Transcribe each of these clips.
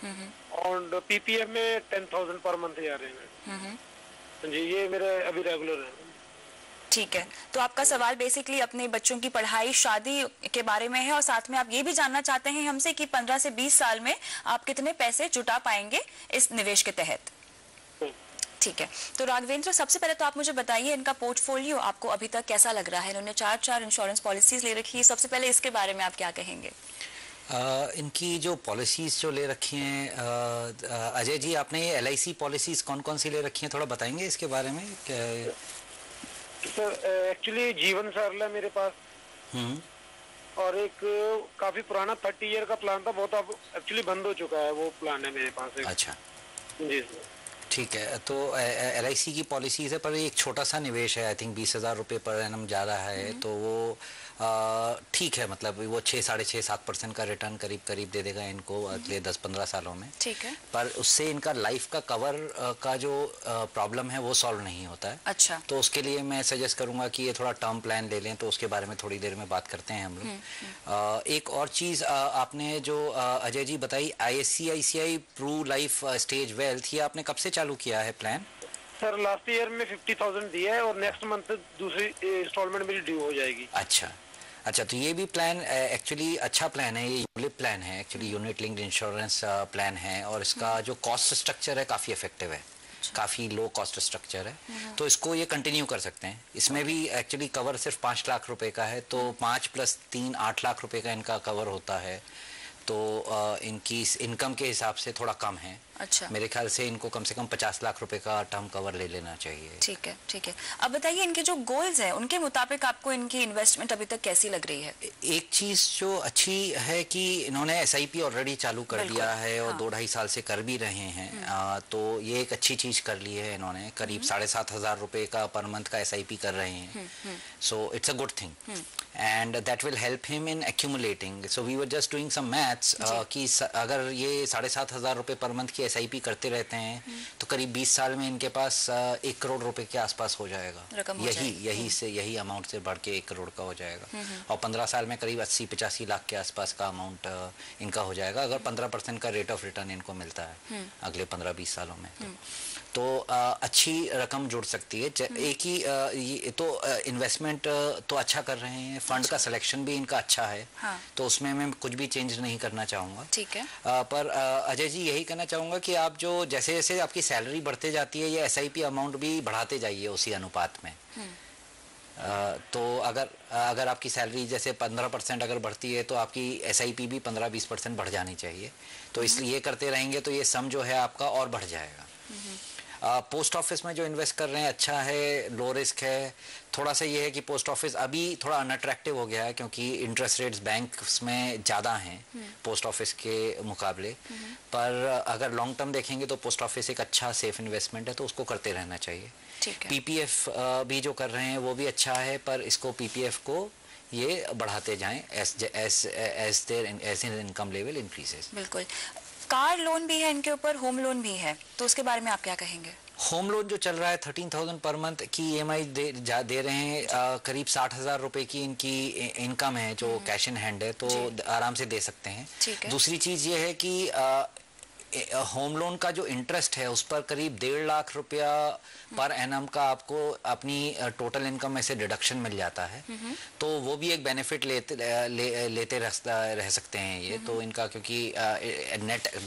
और पीपीएफ में 10,000 per month जा रहे हैं जी। ये मेरे अभी रेगुलर है। ठीक है, तो आपका सवाल बेसिकली अपने बच्चों की पढ़ाई, शादी के बारे में है और साथ में आप ये भी जानना चाहते हैं हमसे कि 15 से 20 साल में आप कितने पैसे जुटा पाएंगे इस निवेश के तहत। ठीक है, तो राघवेंद्र, सबसे पहले तो आप मुझे बताइए इनका पोर्टफोलियो आपको अभी तक कैसा लग रहा है? इन्होंने 4 इंश्योरेंस पॉलिसीज ले रखी है, सबसे पहले इसके बारे में आप क्या कहेंगे? इनकी जो पॉलिसीज जो ले रखी हैं, अजय जी आपने ये LIC पॉलिसीज कौन कौन सी ले रखी हैं, थोड़ा बताएंगे इसके बारे में? सर एक्चुअली जीवन सरल है मेरे पास, और एक काफी पुराना 30 ईयर का प्लान था, बहुत अब एक्चुअली बंद हो चुका है, वो प्लान है मेरे पास एक। अच्छा जी सर, ठीक है। तो LIC की पॉलिसीज है, पर एक छोटा सा निवेश है, आई थिंक 20,000 रुपये पर एनम जा रहा है, तो वो ठीक है, मतलब वो 6, 6.5, 7% का रिटर्न करीब करीब दे देगा इनको अगले 10-15 सालों में। ठीक है, पर उससे इनका लाइफ का कवर का जो प्रॉब्लम है वो सॉल्व नहीं होता है। अच्छा, तो उसके लिए मैं सजेस्ट करूंगा कि ये थोड़ा टर्म प्लान ले लें, तो उसके बारे में थोड़ी देर में बात करते हैं हम लोग। एक और चीज़ आपने जो अजय जी बताई, ICICI Pru life stage wealth, ये आपने कब से चालू किया है प्लान? सर लास्ट ईयर में 50,000 दिया है और नेक्स्ट मंथ दूसरी इंस्टॉलमेंट मेरी ड्यू हो जाएगी। अच्छा, तो ये भी प्लान एक्चुअली अच्छा प्लान है, ये यूलिप प्लान है, actually unit linked insurance plan है, और इसका जो कॉस्ट स्ट्रक्चर है काफ़ी इफेक्टिव है, काफ़ी लो कॉस्ट स्ट्रक्चर है, तो इसको ये कंटिन्यू कर सकते हैं। इसमें भी एक्चुअली कवर सिर्फ 5 लाख रुपए का है, तो 5 + 3 8 लाख रुपए का इनका कवर होता है, तो इनकी इनकम के हिसाब से थोड़ा कम है। अच्छा, मेरे ख्याल से इनको कम से कम 50 लाख रुपए का टर्म कवर ले लेना चाहिए। ठीक है, ठीक है। अब बताइए इनके जो गोल्स हैं उनके मुताबिक आपको इनकी इन्वेस्टमेंट अभी तक कैसी लग रही है? एक चीज जो अच्छी है कि इन्होंने SIP ऑलरेडी चालू कर दिया है, और 2-2.5 साल से कर भी रहे हैं, तो ये एक अच्छी चीज कर ली है इन्होंने, करीब 7,500 रुपए का पर मंथ का SIP कर रहे हैं, so it's a good thing, and that will help him in accumulating. So we were just doing some maths कि अगर ये 7,500 रुपए पर मंथ की SIP करते रहते हैं, तो करीब 20 साल में इनके पास 1 करोड़ रुपए के आसपास हो जाएगा, यही अमाउंट से बढ़ के 1 करोड़ का हो जाएगा, और 15 साल में करीब 80-85 लाख के आसपास का अमाउंट इनका हो जाएगा, अगर 15% का रेट ऑफ रिटर्न इनको मिलता है अगले 15-20 सालों में, तो अच्छी रकम जुड़ सकती है। एक ही तो इन्वेस्टमेंट तो अच्छा कर रहे हैं, फंड का सिलेक्शन भी इनका अच्छा है, तो उसमें मैं कुछ भी चेंज नहीं करना चाहूँगा। ठीक है, पर अजय जी यही कहना चाहूँगा कि आप जो जैसे जैसे आपकी सैलरी बढ़ते जाती है, ये SIP अमाउंट भी बढ़ाते जाइए उसी अनुपात में। तो अगर आपकी सैलरी जैसे 15% अगर बढ़ती है, तो आपकी SIP भी 15-20% बढ़ जानी चाहिए, तो इसलिए करते रहेंगे तो ये सम जो है आपका और बढ़ जाएगा। पोस्ट ऑफिस में जो इन्वेस्ट कर रहे हैं अच्छा है, लो रिस्क है। थोड़ा सा ये है कि पोस्ट ऑफिस अभी थोड़ा अनअट्रैक्टिव हो गया है, क्योंकि इंटरेस्ट रेट्स बैंक्स में ज़्यादा हैं पोस्ट ऑफिस के मुकाबले, पर अगर लॉन्ग टर्म देखेंगे तो पोस्ट ऑफिस एक अच्छा सेफ इन्वेस्टमेंट है, तो उसको करते रहना चाहिए। PPF भी जो कर रहे हैं वो भी अच्छा है, पर इसको PPF को ये बढ़ाते जाएं as their income level increases. बिल्कुल। कार लोन भी है इनके ऊपर, होम लोन भी है, तो उसके बारे में आप क्या कहेंगे? होम लोन जो चल रहा है 13,000 पर मंथ की EMI दे रहे हैं, करीब 60,000 रुपए की इनकी इनकम है जो कैश इन हैंड है, तो आराम से दे सकते हैं। दूसरी चीज ये है कि होम लोन का जो इंटरेस्ट है उस पर करीब 1.5 लाख रुपया पर एनम का आपको अपनी टोटल इनकम में से डिडक्शन मिल जाता है, तो वो भी एक बेनिफिट लेते रह सकते हैं ये, तो इनका क्योंकि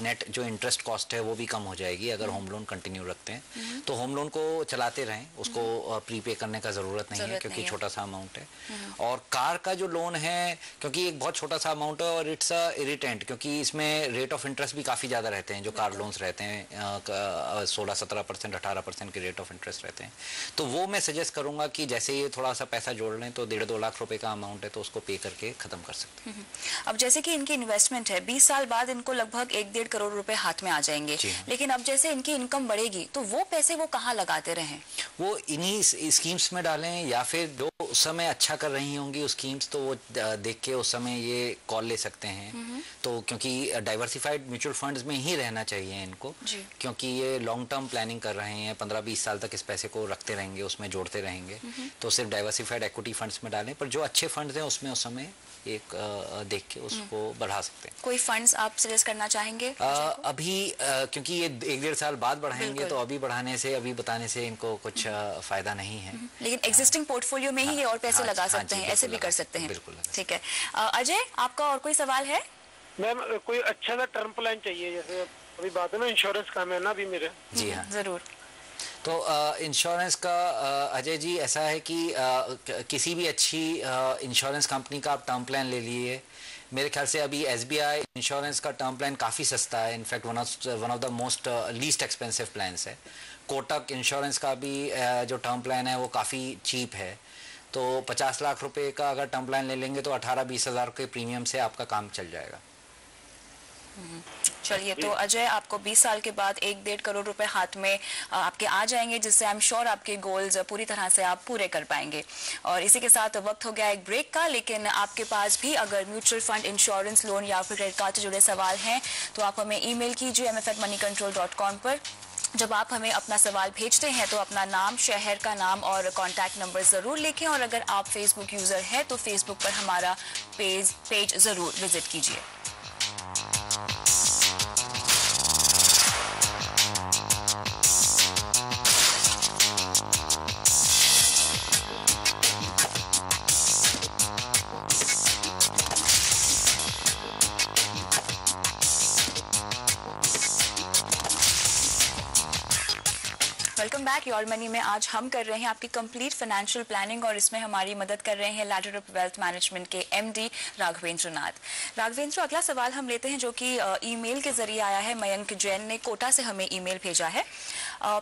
नेट जो इंटरेस्ट कॉस्ट है वो भी कम हो जाएगी अगर होम लोन कंटिन्यू रखते हैं, तो होम लोन को चलाते रहें, उसको प्रीपे करने का ज़रूरत नहीं है क्योंकि छोटा सा अमाउंट है। और कार का जो लोन है, क्योंकि एक बहुत छोटा सा अमाउंट है और इट्स अ इरिटेंट, क्योंकि इसमें रेट ऑफ इंटरेस्ट भी काफ़ी ज़्यादा रहते हैं जो कार लोन्स रहते हैं, 16-17%, 18% के रेट ऑफ इंटरेस्ट रहते हैं, तो वो मैं सजेस्ट करूंगा कि जैसे ये थोड़ा सा पैसा जोड़ लें तो 1.5-2 लाख रुपए का अमाउंट है, तो उसको पे करके खत्म कर सकते हैं। अब जैसे कि इनकी इन्वेस्टमेंट है, 20 साल बाद इनको लगभग 1-1.5 करोड़ रुपए हाथ में आ जाएंगे, लेकिन अब जैसे इनकी इनकम बढ़ेगी तो वो पैसे वो कहाँ लगाते रहें? वो इन्हीं स्कीम्स में डालें, या फिर जो उस समय अच्छा कर रही होंगी उस स्कीम्स, तो वो देख के उस समय ये कॉल ले सकते हैं, तो क्योंकि डाइवर्सिफाइड म्यूचुअल फंड्स में ही रहना चाहिए इनको, क्योंकि ये लॉन्ग टर्म प्लानिंग कर रहे हैं, 15-20 साल तक इस पैसे को रखते रहेंगे, उसमें जोड़ते रहेंगे, तो सिर्फ डाइवर्सिफाइड इक्विटी फंड्स में डालें, पर जो अच्छे फंड्स हैं उसमें उस समय एक देख के उसको बढ़ा सकते हैं। कोई फंड्स आप सजेस्ट करना चाहेंगे? अभी क्योंकि ये 1-1.5 साल बाद बढ़ाएंगे तो अभी बढ़ाने से, अभी बताने से इनको कुछ फायदा नहीं है। लेकिन एग्जिस्टिंग पोर्टफोलियो में ही ये और पैसे लगा सकते हैं, ऐसे भी कर सकते हैं। बिल्कुल। ठीक है अजय, आपका और कोई सवाल है? मैम कोई अच्छा सा टर्म प्लान चाहिए, जैसे अभी बात है ना इंश्योरेंस काम है ना अभी मेरे। जी हाँ जरूर। तो इंश्योरेंस का अजय जी ऐसा है कि किसी भी अच्छी इंश्योरेंस कंपनी का आप टर्म प्लान ले लिए। मेरे ख्याल से अभी SBI इंश्योरेंस का टर्म प्लान काफ़ी सस्ता है, in fact one of the most least expensive plans है। कोटक इंश्योरेंस का भी जो टर्म प्लान है वो काफ़ी चीप है। तो 50 लाख रुपए का अगर टर्म प्लान ले लेंगे तो 18-20 हज़ार के प्रीमियम से आपका काम चल जाएगा। चलिए, तो अजय आपको 20 साल के बाद 1-1.5 करोड़ रुपए हाथ में आपके आ जाएंगे, जिससे आई एम श्योर आपके गोल्स पूरी तरह से आप पूरे कर पाएंगे। और इसी के साथ वक्त हो गया एक ब्रेक का, लेकिन आपके पास भी अगर म्यूचुअल फंड, इंश्योरेंस, लोन या फिर क्रेडिट कार्ड से जुड़े सवाल हैं तो आप हमें ईमेल कीजिए mf@moneycontrol.com पर। जब आप हमें अपना सवाल भेजते हैं तो अपना नाम, शहर का नाम और कॉन्टैक्ट नंबर ज़रूर लिखें। और अगर आप फेसबुक यूज़र हैं तो फेसबुक पर हमारा पेज ज़रूर विजिट कीजिए। Welcome back. योर मनी में आज हम कर रहे हैं आपकी कंप्लीट फाइनेंशियल प्लानिंग और इसमें हमारी मदद कर रहे हैं लैडर ऑफ वेल्थ मैनेजमेंट के MD राघवेंद्र नाथ। राघवेंद्र, अगला सवाल हम लेते हैं जो कि ईमेल के जरिए आया है। मयंक जैन ने कोटा से हमें ईमेल भेजा है।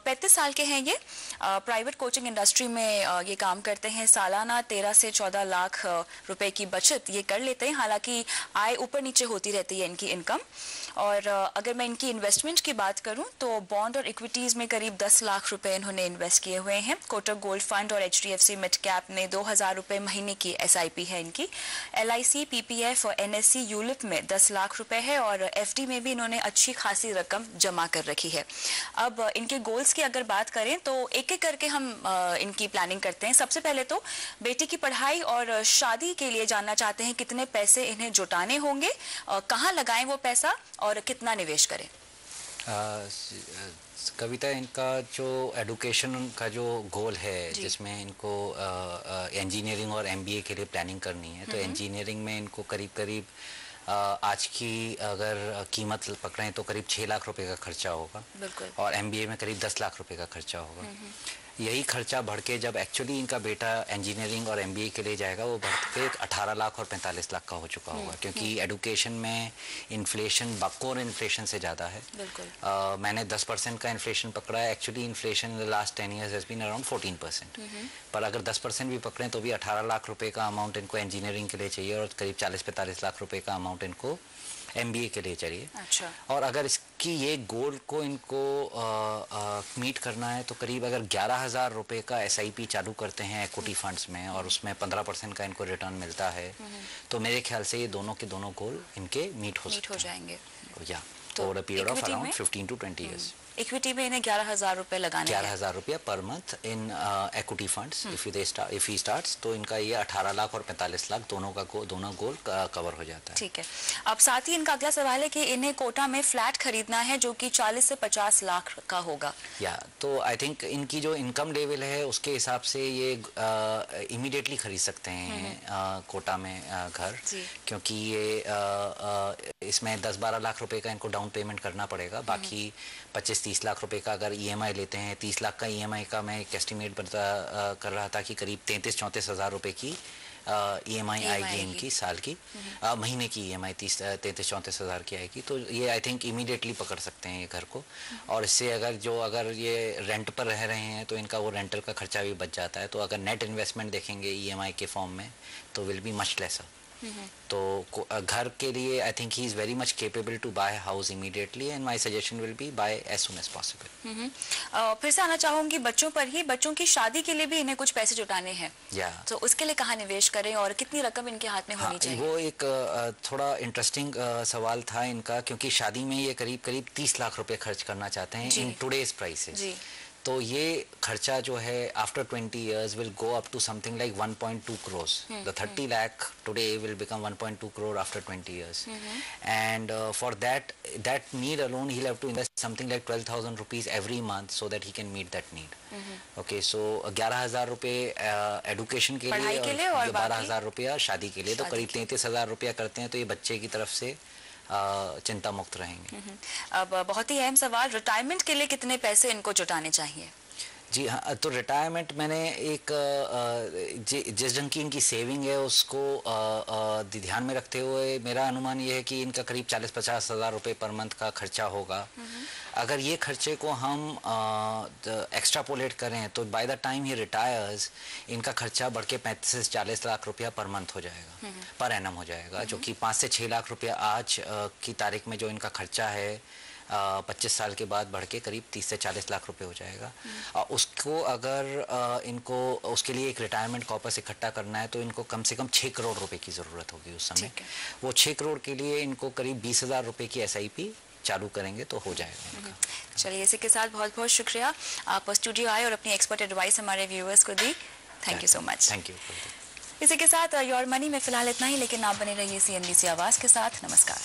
35 साल के हैं ये, प्राइवेट कोचिंग इंडस्ट्री में ये काम करते हैं। सालाना 13 से 14 लाख रुपए की बचत ये कर लेते हैं। हालांकि आय ऊपर नीचे होती रहती है इनकी इनकम। और अगर मैं इनकी इन्वेस्टमेंट की बात करूं तो बॉन्ड और इक्विटीज में करीब 10 लाख रुपए इन्होंने इन्वेस्ट किए हुए हैं। कोटक गोल्ड फंड और HDFC मिड कैप में 2000 रुपए महीने की SIP है इनकी। LIC, PPF और NSE यूलिप में 10 लाख रुपए है और FD में भी इन्होंने अच्छी खासी रकम जमा कर रखी है। अब इनके गोल्स की अगर बात करें तो एक एक करके हम इनकी प्लानिंग करते हैं। सबसे पहले तो बेटी की पढ़ाई और शादी के लिए जानना चाहते हैं कितने पैसे इन्हें जुटाने होंगे, कहाँ लगाएं वो पैसा और कितना निवेश करें। कविता, इनका जो एडुकेशन का जो गोल है जिसमें इनको इंजीनियरिंग और MBA के लिए प्लानिंग करनी है, तो इंजीनियरिंग में इनको करीब आज की अगर कीमत पकड़ें तो करीब 6 लाख रुपए का खर्चा होगा और MBA में करीब 10 लाख रुपए का खर्चा होगा। यही खर्चा बढ़ के जब एक्चुअली इनका बेटा इंजीनियरिंग और MBA के लिए जाएगा वो बढ़ के 18 लाख और 45 लाख का हो चुका होगा, क्योंकि एडुकेशन में इन्फ्लेशन कोर इन्फ्लेशन से ज़्यादा है। मैंने 10% का इन्फ्लेशन पकड़ा है, actually inflation in the last 10 years has been around 14%। पर अगर 10% भी पकड़ें तो भी 18 लाख रुपए का अमाउंट इनको इंजीनियरिंग के लिए चाहिए और करीब 40-45 लाख रुपए का अमाउंट इनको MBA के लिए चाहिए। अच्छा। और अगर इसकी ये गोल को इनको मीट करना है तो करीब अगर 11,000 रुपए का SIP चालू करते हैं इक्विटी फंड्स में और उसमें 15% का इनको रिटर्न मिलता है तो मेरे ख्याल से ये दोनों के दोनों गोल इनके मीट हो जाएंगे। या over a period of around 15 to 20 years। Equity में इन्हें 11,000 रुपए लगाने 11,000 रुपया per month in equity funds if he starts, तो इनका ये 18 लाख और 45 लाख दोनों गोल कवर हो जाता है। ठीक है। अब साथ ही इनका अगला सवाल है कि इन्हें कोटा में फ्लैट खरीदना है जो कि 40 से 50 लाख का होगा। या तो आई थिंक इनकी जो इनकम लेवल है उसके हिसाब से ये इमीडिएटली खरीद सकते हैं कोटा में घर, क्योंकि ये इसमें 10-12 लाख रुपए का इनको डाउन पेमेंट करना पड़ेगा। बाकी 25-30 लाख रुपए का अगर EMI लेते हैं, 30 लाख का EMI का मैं एक एस्टिमेट कर रहा था कि करीब 33-34 हज़ार रुपए की EMI आएगी इनकी साल की। महीने की EMI 33-34 हज़ार की आएगी। तो ये आई थिंक इमीडिएटली पकड़ सकते हैं ये घर को। और इससे अगर ये रेंट पर रह रहे हैं तो इनका वो रेंटल का खर्चा भी बच जाता है। तो अगर नेट इन्वेस्टमेंट देखेंगे EMI के फॉर्म में तो विल बी मच लेसर। तो घर के लिए I think he is very much capable to buy house immediately and my suggestion will be buy as soon as possible. फिर से आना चाहूंगी बच्चों पर ही। बच्चों की शादी के लिए भी इन्हें कुछ पैसे जुटाने हैं, तो उसके लिए कहाँ निवेश करें और कितनी रकम इनके हाथ में होनी चाहिए? वो एक थोड़ा इंटरेस्टिंग सवाल था इनका, क्योंकि शादी में ये करीब 30 लाख रुपए खर्च करना चाहते हैं इन टुडेज प्राइसेस। तो ये खर्चा जो है after 20 years will go up to something like 1.2 crores. The 30 lakh today will become 1.2 crore after 20 years. And for that need alone, he'll have to invest something like 12,000 rupees every month so that he can meet that need. Okay, so 11,000 रुपए education के लिए और 12,000 रुपया शादी के लिए, तो करीब 33,000 रुपया करते हैं, तो ये बच्चे की तरफ से चिंता मुक्त रहेंगे। अब बहुत ही अहम सवाल, रिटायरमेंट के लिए कितने पैसे इनको जुटाने चाहिए? जी हाँ, तो रिटायरमेंट मैंने एक जिस ढंग की इनकी सेविंग है उसको ध्यान में रखते हुए मेरा अनुमान ये है कि इनका करीब 40-50 हज़ार रुपये पर मंथ का खर्चा होगा। अगर ये खर्चे को हम एक्स्ट्रापोलेट करें तो by the time he retires इनका खर्चा बढ़ के 35 से 40 लाख रुपया पर मंथ हो जाएगा, पर एनम हो जाएगा, जो कि 5 से 6 लाख रुपया आज की तारीख में जो इनका खर्चा है 25 साल के बाद बढ़ के करीब 30 से 40 लाख रुपए हो जाएगा। उसको अगर इनको उसके लिए एक रिटायरमेंट कॉर्पस इकट्ठा करना है तो इनको कम से कम 6 करोड़ रुपए की ज़रूरत होगी उस समय। वो 6 करोड़ के लिए इनको करीब 20,000 रुपए की SIP चालू करेंगे तो हो जाएगा। चलिए, इसी के साथ बहुत बहुत शुक्रिया, आप स्टूडियो आए और अपनी एक्सपर्ट एडवाइस हमारे व्यूअर्स को दी। Thank you so much. Thank you. इसी के साथ योर मनी में फिलहाल इतना ही, लेकिन आप बने रहिए CNBC आवाज़ के साथ। नमस्कार।